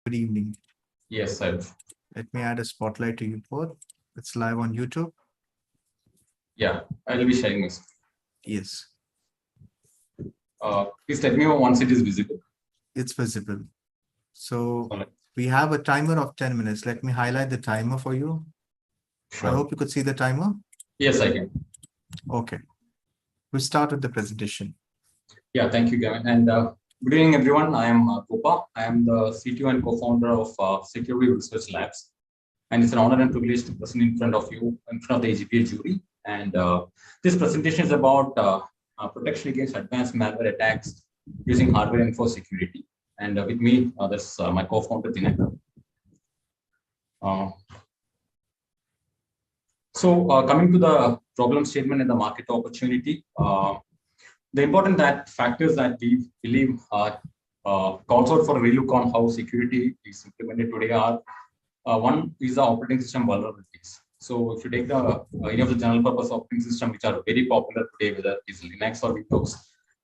Good evening. Yes, sir. Let me add a spotlight to you both. It's live on YouTube. Yeah, I'll be sharing my screen. Yes, Please let me know once it is visible. it's visible. So Alright. we have a timer of 10 minutes. Let me highlight the timer for you. I Sure. hope you could see the timer. Yes, I can. Okay. We start with the presentation. Yeah, thank you, Gavin. And good evening, everyone. I am Gopa. I am the CTO and co-founder of Security Research Labs. And it's an honor and privilege to present in front of you, in front of the AGPA jury. And this presentation is about protection against advanced malware attacks using hardware info security. And with me, there's my co-founder, Dinakar. Coming to the problem statement and the market opportunity, the important factors that we believe calls out for a relook on how security is implemented today are one is the operating system vulnerabilities. So if you take the any of the general purpose operating system which are very popular today, whether it is Linux or Windows,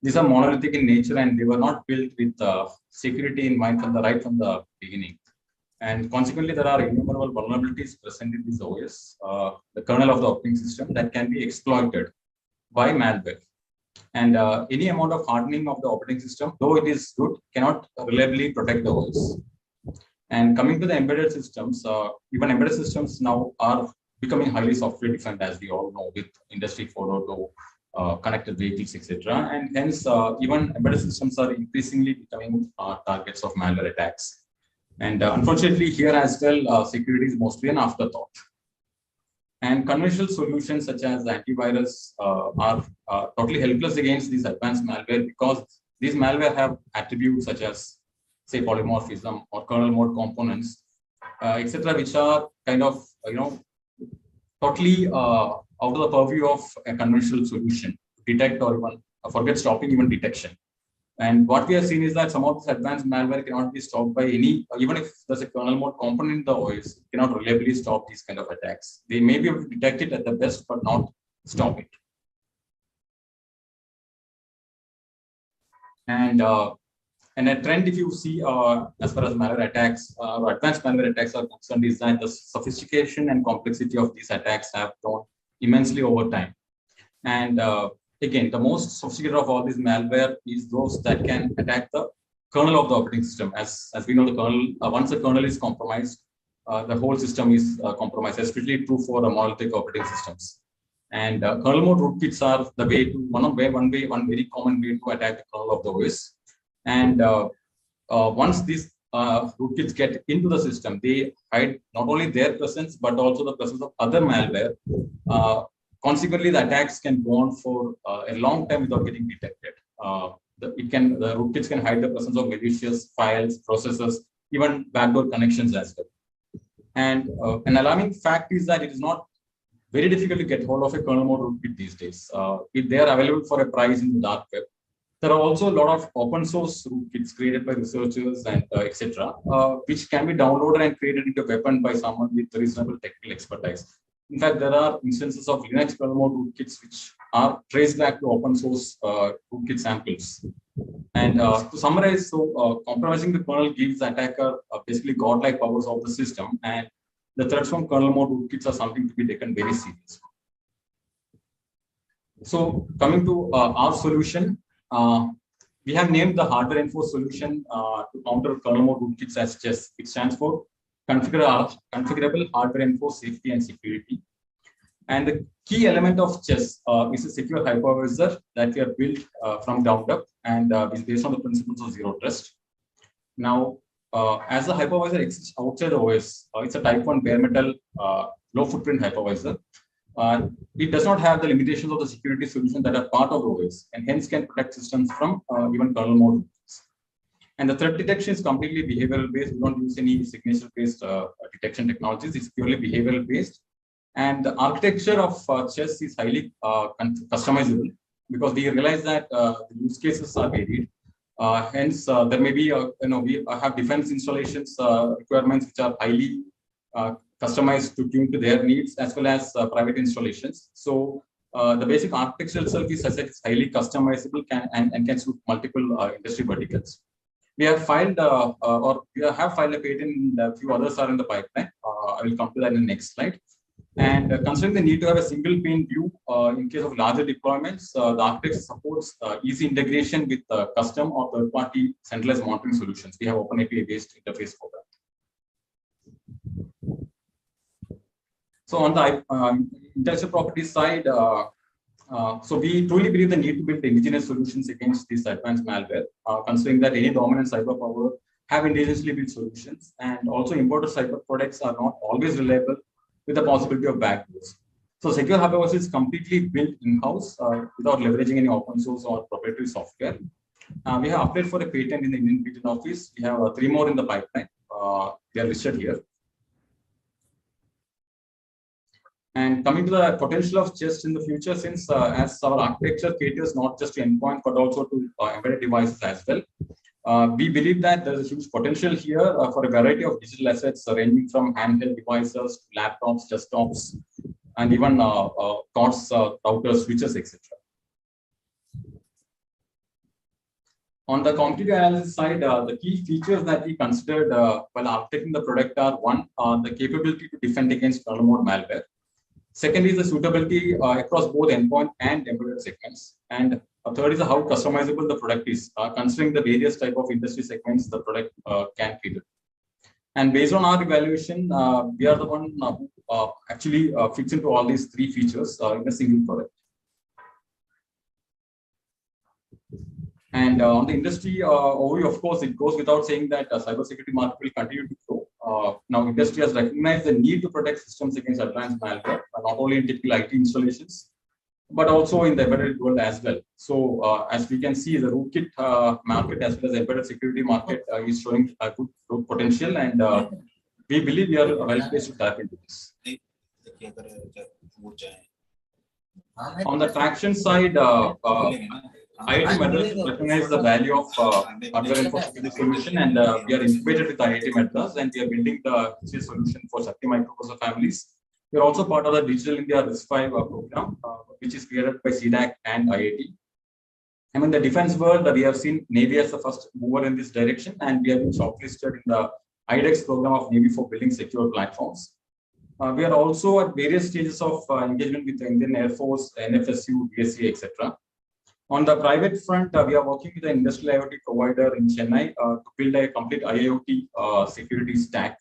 these are monolithic in nature and they were not built with security in mind from the beginning. And consequently, there are innumerable vulnerabilities present in this OS, the kernel of the operating system, that can be exploited by malware. And any amount of hardening of the operating system, though it is good, cannot reliably protect the OS. And coming to the embedded systems, even embedded systems now are becoming highly software defined, as we all know, with Industry 4.0, connected vehicles, etc. And hence, even embedded systems are increasingly becoming targets of malware attacks. And unfortunately, here as well, security is mostly an afterthought. And conventional solutions such as antivirus are totally helpless against these advanced malware, because these malware have attributes such as, say, polymorphism or kernel mode components, etc., which are kind of, totally out of the purview of a conventional solution to detect or even forget stopping even detection. And what we have seen is that some of this advanced malware cannot be stopped by any, even if there's a kernel mode component in the OS, it cannot reliably stop these kind of attacks. They may be able to detect it at the best, but not stop it. And a trend, if you see, as far as malware attacks or advanced malware attacks are concerned, is that the sophistication and complexity of these attacks have grown immensely over time. And again, the most sophisticated of all these malware is those that can attack the kernel of the operating system. As we know, the kernel, once the kernel is compromised, the whole system is compromised, especially true for monolithic operating systems. And kernel mode rootkits are the way to one very common way to attack the kernel of the OS. And once these rootkits get into the system, they hide not only their presence but also the presence of other malware. Consequently, the attacks can go on for a long time without getting detected. The rootkits can hide the presence of malicious files, processes, even backdoor connections as well. And an alarming fact is that it is not very difficult to get hold of a kernel mode rootkit these days. If they are available for a price in the dark web, there are also a lot of open source rootkits created by researchers and etc., which can be downloaded and created into a weapon by someone with reasonable technical expertise. In fact, there are instances of Linux kernel mode rootkits which are traced back to open source rootkit samples. And to summarize, compromising the kernel gives the attacker basically godlike powers of the system, and the threats from kernel mode rootkits are something to be taken very seriously. So, coming to our solution, we have named the hardware info solution to counter kernel mode rootkits as CHESS. It stands for configurable hardware info safety and security. And the key element of CHESS is a secure hypervisor that we have built from ground up and is based on the principles of zero trust. Now, as the hypervisor exists outside the OS, it's a type 1 bare metal low footprint hypervisor. It does not have the limitations of the security solution that are part of the OS, and hence can protect systems from even kernel mode. And the threat detection is completely behavioral based. We don't use any signature based detection technologies. It's purely behavioral based. And the architecture of CHESS is highly customizable, because we realize that the use cases are varied. Hence, there may be, we have defense installations requirements which are highly customized to tune to their needs, as well as private installations. So the basic architecture itself is such that it's highly customizable and can suit multiple industry verticals. We have filed a patent, and a few others are in the pipeline. I will come to that in the next slide. And considering the need to have a single pane view in case of larger deployments, the architecture supports easy integration with custom or third-party centralized monitoring solutions. We have open API-based interface for that. So on the intellectual property side, so we truly believe the need to build indigenous solutions against this advanced malware, considering that any dominant cyber power have indigenously built solutions, and also imported cyber products are not always reliable with the possibility of backdoors. So Secure Harbor is completely built in-house without leveraging any open source or proprietary software. We have applied for a patent in the Indian Patent Office. We have 3 more in the pipeline. They are listed here. And coming to the potential of chess in the future, since as our architecture caters not just to endpoint but also to embedded devices as well, we believe that there's a huge potential here for a variety of digital assets ranging from handheld devices to laptops, desktops, and even cards, routers, switches, etc. On the competitive analysis side, the key features that we considered while architecting the product are: one, the capability to defend against kernel mode malware. Second is the suitability across both endpoint and embedded segments. And third is how customizable the product is, considering the various type of industry segments the product can cater. And based on our evaluation, we are the one who actually fits into all these 3 features in a single product. And on the industry overview, of course, it goes without saying that cybersecurity market will continue to grow. Now, industry has recognized the need to protect systems against advanced malware, not only in typical IT installations, but also in the embedded world as well. So, as we can see, the rootkit market as well as embedded security market is showing a good growth potential, and we believe we are well placed to tap into this. On the traction side, IIT Madras recognize the value of hardware infrastructure solution, and we are integrated with IIT Madras, and we are building the solution for Shakti microprocessor families. We are also part of the Digital India RISC-V program, which is created by CDAC and IIT. I mean, the defense world, we have seen Navy as the first mover in this direction, and we have been shortlisted in the IDEX program of Navy for building secure platforms. We are also at various stages of engagement with the Indian Air Force, NFSU, BSC, etc. On the private front, we are working with an industrial IoT provider in Chennai to build a complete IoT security stack.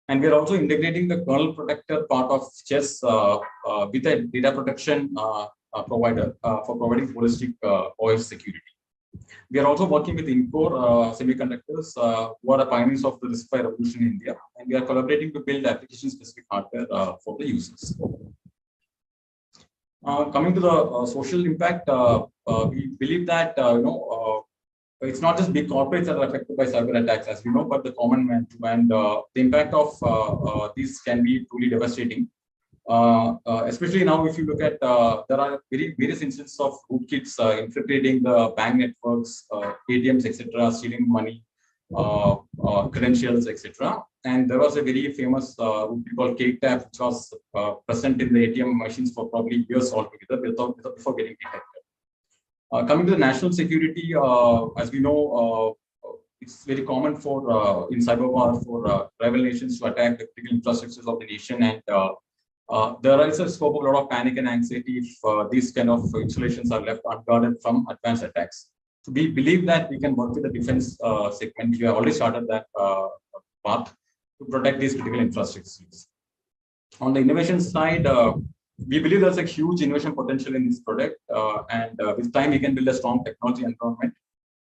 And we are also integrating the kernel protector part of chess with a data protection provider for providing holistic OS security. We are also working with Incore Semiconductors, who are the pioneers of the RISC-V revolution in India, and we are collaborating to build application-specific hardware for the users. Coming to the social impact, we believe that it's not just big corporates that are affected by cyber attacks, as we know, but the common man too. And the impact of these can be truly devastating. Especially now, if you look at, there are various instances of rootkits infiltrating the bank networks, ATMs, etc., stealing money, credentials, etc. And there was a very famous rootkit called K-Tap, which was present in the ATM machines for probably years altogether before getting detected. Coming to the national security, as we know, it's very common for in cyber war for rival nations to attack the critical infrastructures of the nation, and there is a scope of a lot of panic and anxiety if these kind of installations are left unguarded from advanced attacks. So we believe that we can work with the defense segment. We have already started that path to protect these critical infrastructures. On the innovation side, we believe there's a huge innovation potential in this product, and with time we can build a strong technology environment,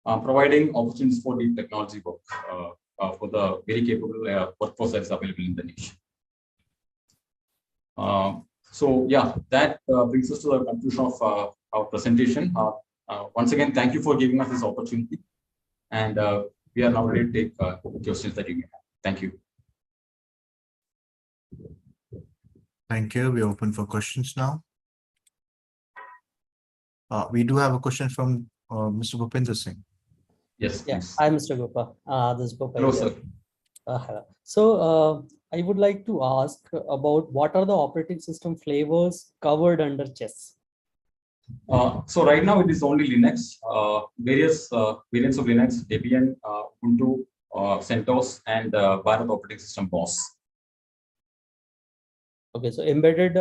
providing opportunities for deep technology work for the very capable workforce that is available in the nation. So yeah, that brings us to the conclusion of our presentation. Once again, thank you for giving us this opportunity, and we are now ready to take questions that you may have. Thank you. Thank you. We're open for questions now. We do have a question from Mr. Bhupendra Singh. Yes, yeah. please. Hi, Mr. Gopa. This is Bhupendra. Hello, sir. Hello. So I would like to ask about what are the operating system flavors covered under chess? So right now it is only Linux, various variants of Linux, Debian, Ubuntu, CentOS, and Bharat operating system BOS. Okay, so embedded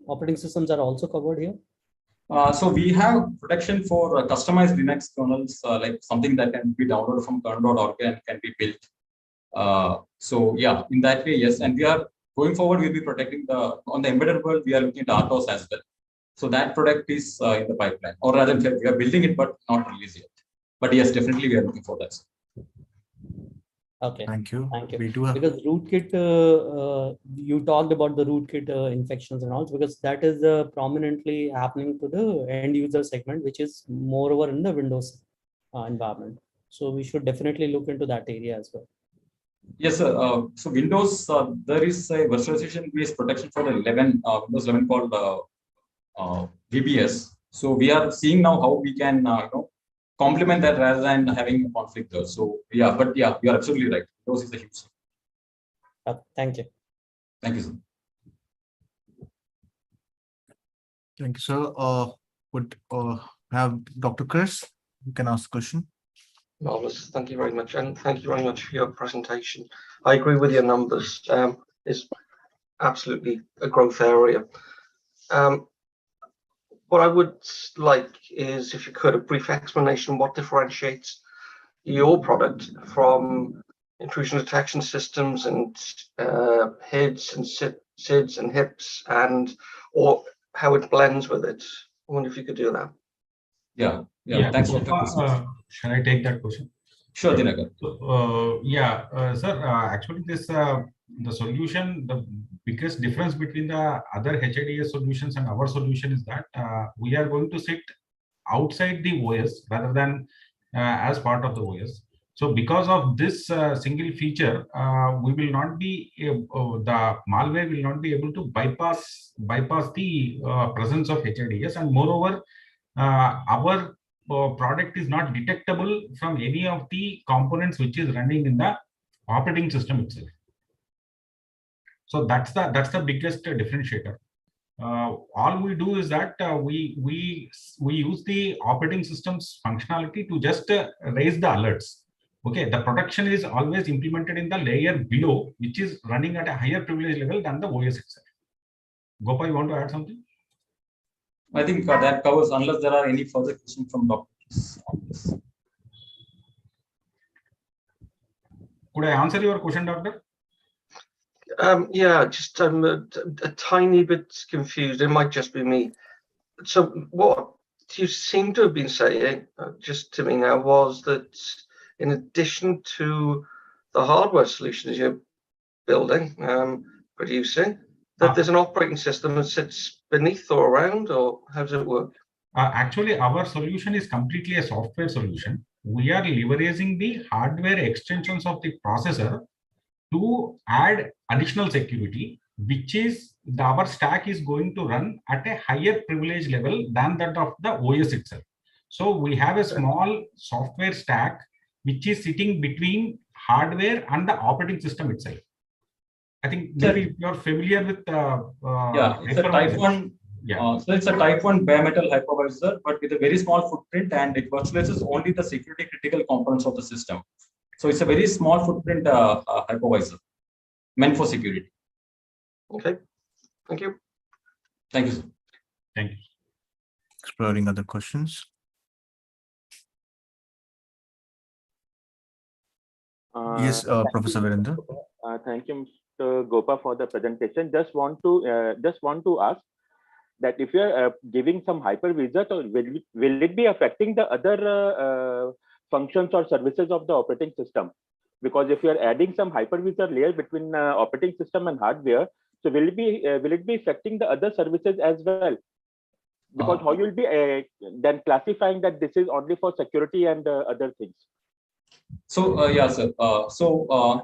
operating systems are also covered here. So we have protection for customized Linux kernels, like something that can be downloaded from kernel.org and can be built. So yeah, in that way, yes. And we are going forward, we'll be protecting on the embedded world, we are looking at RTOS as well. So that product is in the pipeline, or rather, we are building it, but not released yet. But yes, definitely we are looking for that. Okay. Thank you. Thank you. We do have Because rootkit, you talked about the rootkit infections and all, because that is prominently happening to the end user segment, which is moreover in the Windows environment. So we should definitely look into that area as well. Yes, sir. So Windows, there is a virtualization-based protection for the Windows 11 called VBS. So we are seeing now how we can complement that rather than having a conflict there. So yeah, but yeah, you are absolutely right. Windows is a huge. Thank you. Thank you, sir. Thank you, sir. Would have Dr. Chris? You can ask a question. Marvelous. Thank you very much. And thank you very much for your presentation. I agree with your numbers. It's absolutely a growth area. What I would like is, if you could, a brief explanation what differentiates your product from intrusion detection systems and HIDs and SIDs and HIPs, or how it blends with it. I wonder if you could do that. Yeah. Thanks, so, Dr. shall I take that question? Sure, Dinakar. So, sir, actually the solution, the biggest difference between the other HIDS solutions and our solution is that we are going to sit outside the OS rather than as part of the OS. So because of this single feature, we will not be the malware will not be able to bypass the presence of HIDS, and moreover, our product is not detectable from any of the components which is running in the operating system itself. So that's the biggest differentiator. All we do is that we use the operating system's functionality to just raise the alerts. Okay, the protection is always implemented in the layer below, which is running at a higher privilege level than the OS itself. Gopal, you want to add something? I think that covers, unless there are any further questions from doctors on this. Could I answer your question, doctor? Yeah, just I'm a tiny bit confused. It might just be me. So what you seem to have been saying, just to me now, was that in addition to the hardware solutions you're building, producing, that there's an operating system that sits beneath or around, or how does it work? Actually, our solution is completely a software solution. We are leveraging the hardware extensions of the processor to add additional security, which is our stack is going to run at a higher privilege level than that of the OS itself. So we have a small software stack which is sitting between hardware and the operating system itself. I think maybe you're familiar with it's a type 1. Yeah. So it's a type 1 bare metal hypervisor, but with a very small footprint, and it virtualizes only the security critical components of the system. So it's a very small footprint hypervisor meant for security. Okay, thank you. Thank you, sir. Thank you. Exploring other questions. Yes, Professor Virendra. Thank you, Mr. Gopa, for the presentation. Just want to ask that if you're giving some hypervisor, so will it be affecting the other functions or services of the operating system? Because if you're adding some hypervisor layer between operating system and hardware, so will it be affecting the other services as well? Because how you'll be then classifying that this is only for security and other things? So yeah, sir. So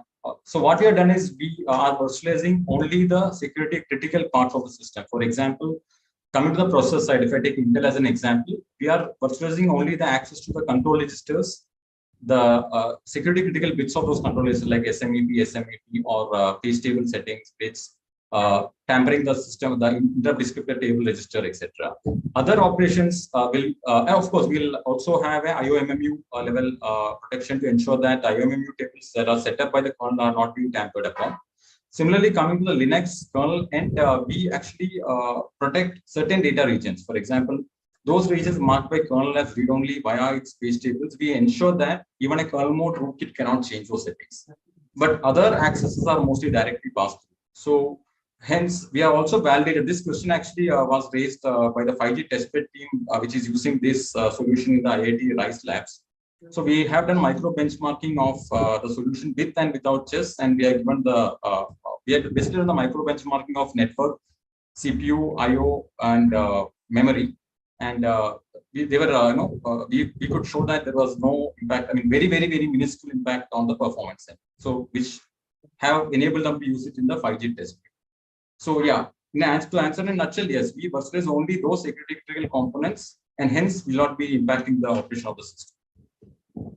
what we have done is we are virtualizing only the security critical parts of the system. For example, coming to the process side, if I take Intel as an example, we are virtualizing only the access to the control registers, the security critical bits of those control registers like SMEP, or page table settings, bits, tampering the system, the inter-descriptor table register, etc. Other operations will, of course, we'll also have a IOMMU level protection to ensure that IOMMU tables that are set up by the kernel are not being tampered upon. Similarly, coming to the Linux kernel, and we actually protect certain data regions. For example, those regions marked by kernel as read-only via its page tables, we ensure that even a kernel mode rootkit cannot change those settings. But other accesses are mostly directly passed through. So hence, we have also validated this question actually was raised by the 5G testbed team, which is using this solution in the IIT RISE labs. So we have done micro benchmarking of the solution with and without chess, and we have given the we have basically done the micro benchmarking of network, CPU, I/O, and memory, and we could show that there was no impact. I mean, very minuscule impact on the performance end. So which have enabled them to use it in the 5G test. So yeah, to answer in a nutshell, yes, we versatilize only those security critical components, and hence will not be impacting the operation of the system.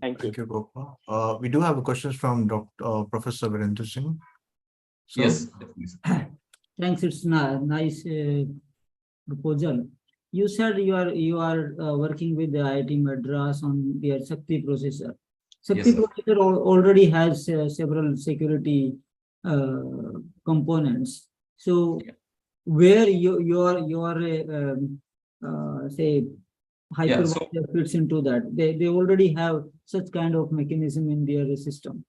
Thank you. Thank you, Gopal. We do have a question from Professor Virendra Singh. So, Yes, definitely. Thanks. It's nice proposal. You said you are working with the IIT Madras on their Shakti processor. Shakti Yes, sir. processor already has several security components. So Yeah. where your say Yeah, hypervisor fits into that? They already have such kind of mechanism in their system.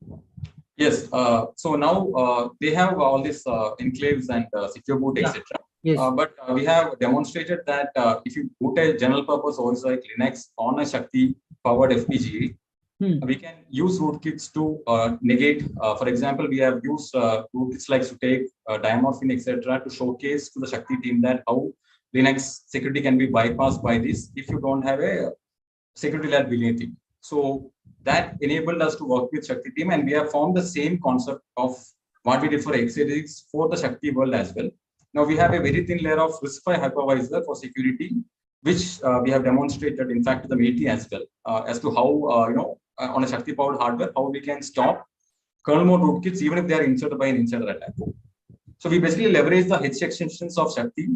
Yes. So now they have all these enclaves and secure boot, Yeah. etc. Yes. But we have demonstrated that if you put a general purpose OS like Linux on a Shakti powered FPGA, we can use rootkits to negate. For example, we have used rootkits like Sutek, Diamorphine, etc. to showcase to the Shakti team that how Linux security can be bypassed by this if you don't have a security lab vulnerability. So that enabled us to work with Shakti team, and we have found the same concept of what we did for Aegis for the Shakti world as well. Now we have a very thin layer of RISC-V hypervisor for security, which we have demonstrated, in fact, to the MATI as well, as to how on a Shakti powered hardware, how we can stop kernel mode rootkits even if they are inserted by an insider attack. So we basically leverage the H extensions of Shakti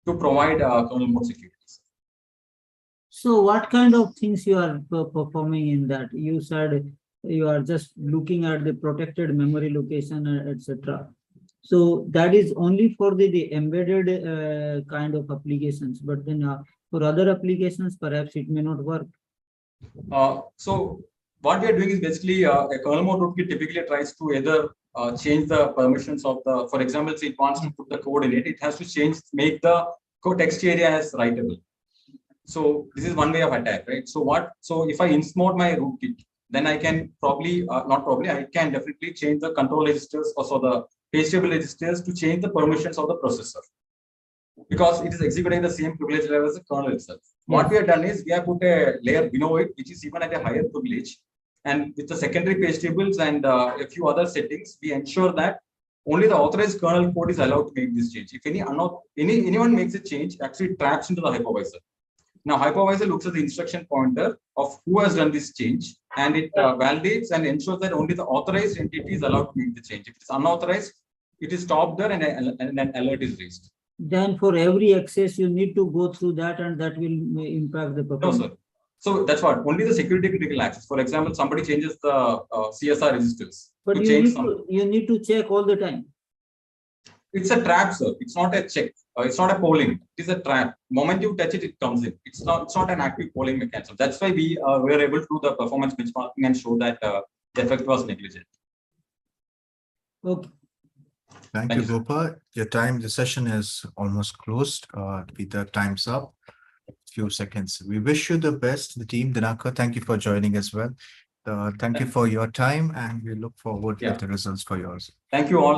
to provide kernel mode security. So what kind of things you are performing in that? You said you are just looking at the protected memory location, etc. So that is only for the embedded kind of applications, but then for other applications, perhaps it may not work. So what we are doing is basically a kernel mode rootkit typically tries to either change the permissions of the, for example, if it wants to put the code in it, it has to make the code text area as writable. So this is one way of attack, right? So if I insmode my rootkit, then I can I can definitely change the control registers, also the page table registers to change the permissions of the processor, because it is executing the same privilege level as the kernel itself. What we have done is we have put a layer below it, which is even at a higher privilege. And with the secondary page tables and a few other settings, we ensure that only the authorized kernel code is allowed to make this change. If anyone makes a change, actually traps into the hypervisor. Now, hypervisor looks at the instruction pointer of who has done this change, and it validates and ensures that only the authorized entity is allowed to make the change. If it's unauthorized, it is stopped there and an alert is raised. Then for every access, you need to go through that, and that will impact the performance. No, sir. So that's what, only the security critical access. For example, somebody changes the CSR registers. But you need to check all the time. It's a trap, sir. It's not a check. It's not a polling. It is a trap. The moment you touch it, it comes in. It's not an active polling mechanism. That's why we were able to do the performance benchmarking and show that the effect was negligent. Okay. Thank you, Gopal. The session is almost closed. The time's up. Few seconds. We wish you the best, the team. Dinakar, thank you for joining as well. Thank you for your time, and we look forward with the results for yours. Thank you all.